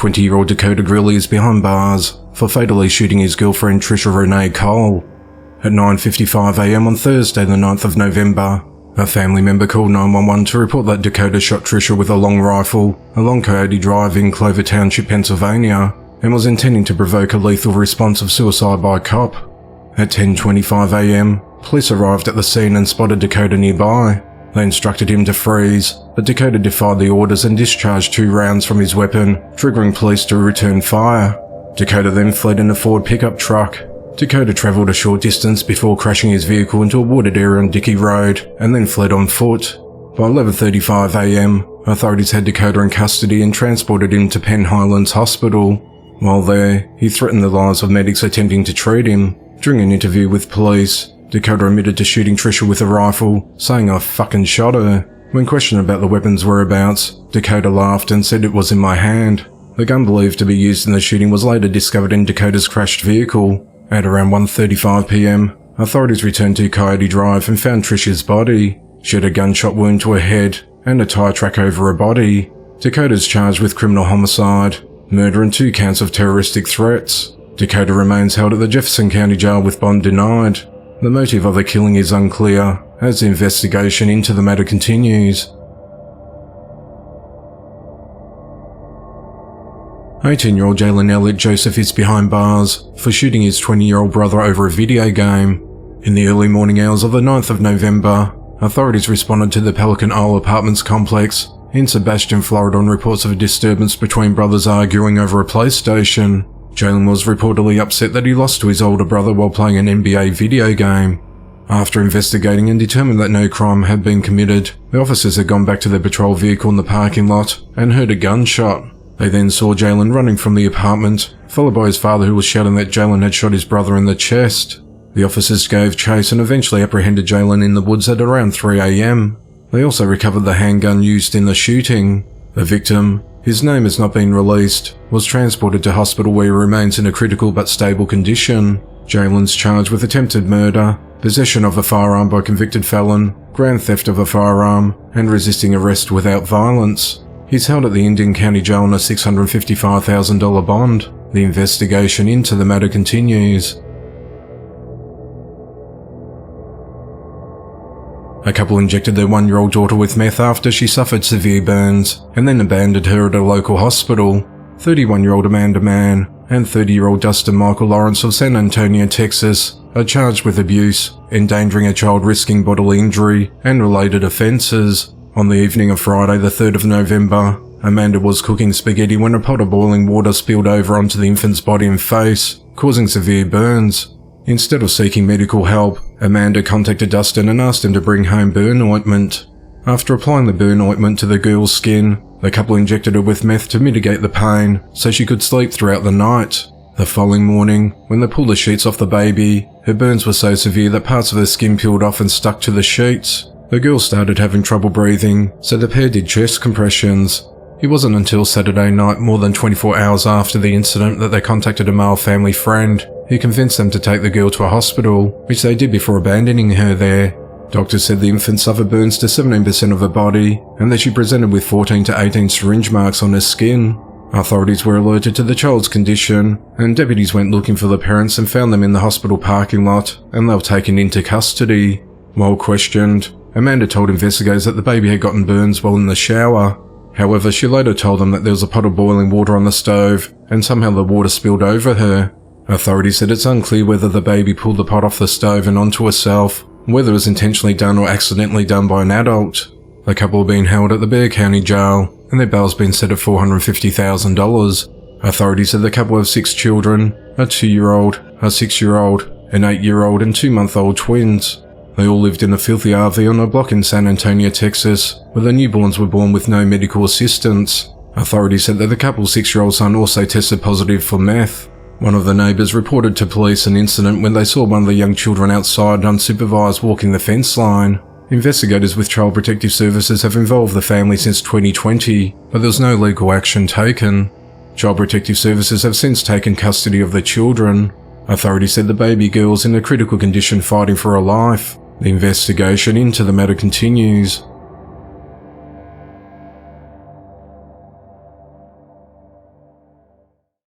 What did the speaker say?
20-year-old Dakota Grilly is behind bars for fatally shooting his girlfriend Trisha Renee Cole. At 9:55 a.m. on Thursday the 9th of November, a family member called 911 to report that Dakota shot Trisha with a long rifle along Coyote Drive in Clover Township, Pennsylvania, and was intending to provoke a lethal response of suicide by cop. At 10:25 a.m, police arrived at the scene and spotted Dakota nearby. They instructed him to freeze, but Dakota defied the orders and discharged 2 rounds from his weapon, triggering police to return fire. Dakota then fled in a Ford pickup truck. Dakota travelled a short distance before crashing his vehicle into a wooded area on Dickey Road and then fled on foot. By 11:35 a.m, authorities had Dakota in custody and transported him to Penn Highlands Hospital. While there, he threatened the lives of medics attempting to treat him. During an interview with police, Dakota admitted to shooting Trisha with a rifle, saying, "I fucking shot her." When questioned about the weapon's whereabouts, Dakota laughed and said it was in my hand. The gun believed to be used in the shooting was later discovered in Dakota's crashed vehicle. At around 1:35 p.m, authorities returned to Coyote Drive and found Trisha's body. She had a gunshot wound to her head and a tire track over her body. Dakota's charged with criminal homicide, murder and 2 counts of terroristic threats. Dakota remains held at the Jefferson County Jail with bond denied. The motive of the killing is unclear, as the investigation into the matter continues. 18-year-old Jalen Elliott Joseph is behind bars for shooting his 20-year-old brother over a video game. In the early morning hours of the 9th of November, authorities responded to the Pelican Isle Apartments complex in Sebastian, Florida on reports of a disturbance between brothers arguing over a PlayStation. Jalen was reportedly upset that he lost to his older brother while playing an NBA video game. After investigating and determined that no crime had been committed, the officers had gone back to their patrol vehicle in the parking lot and heard a gunshot. They then saw Jalen running from the apartment, followed by his father who was shouting that Jalen had shot his brother in the chest. The officers gave chase and eventually apprehended Jalen in the woods at around 3 a.m. They also recovered the handgun used in the shooting. The victim, his name has not been released, was transported to hospital where he remains in a critical but stable condition. Jalen's charged with attempted murder, possession of a firearm by convicted felon, grand theft of a firearm, and resisting arrest without violence. He's held at the Indian County Jail on a $655,000 bond. The investigation into the matter continues. A couple injected their 1-year-old daughter with meth after she suffered severe burns, and then abandoned her at a local hospital. 31-year-old Amanda Mann and 30-year-old Dustin Michael Lawrence of San Antonio, Texas, are charged with abuse, endangering a child, risking bodily injury, and related offences. On the evening of Friday the 3rd of November, Amanda was cooking spaghetti when a pot of boiling water spilled over onto the infant's body and face, causing severe burns. Instead of seeking medical help, Amanda contacted Dustin and asked him to bring home burn ointment. After applying the burn ointment to the girl's skin, the couple injected her with meth to mitigate the pain so she could sleep throughout the night. The following morning, when they pulled the sheets off the baby, her burns were so severe that parts of her skin peeled off and stuck to the sheets. The girl started having trouble breathing, so the pair did chest compressions. It wasn't until Saturday night, more than 24 hours after the incident, that they contacted a male family friend who convinced them to take the girl to a hospital, which they did before abandoning her there. Doctors said the infant suffered burns to 17% of her body, and that she presented with 14 to 18 syringe marks on her skin. Authorities were alerted to the child's condition, and deputies went looking for the parents and found them in the hospital parking lot, and they were taken into custody. While questioned, Amanda told investigators that the baby had gotten burns while in the shower. However, she later told them that there was a pot of boiling water on the stove, and somehow the water spilled over her. Authorities said it's unclear whether the baby pulled the pot off the stove and onto herself, whether it was intentionally done or accidentally done by an adult. The couple are being held at the Bexar County Jail, and their bail's been set at $450,000. Authorities said the couple have 6 children, a 2-year-old, a 6-year-old, an 8-year-old and 2-month-old twins. They all lived in a filthy RV on a block in San Antonio, Texas, where the newborns were born with no medical assistance. Authorities said that the couple's 6-year-old son also tested positive for meth. One of the neighbours reported to police an incident when they saw one of the young children outside unsupervised walking the fence line. Investigators with Child Protective Services have involved the family since 2020, but there was no legal action taken. Child Protective Services have since taken custody of the children. Authorities said the baby girl is in a critical condition fighting for her life. The investigation into the matter continues.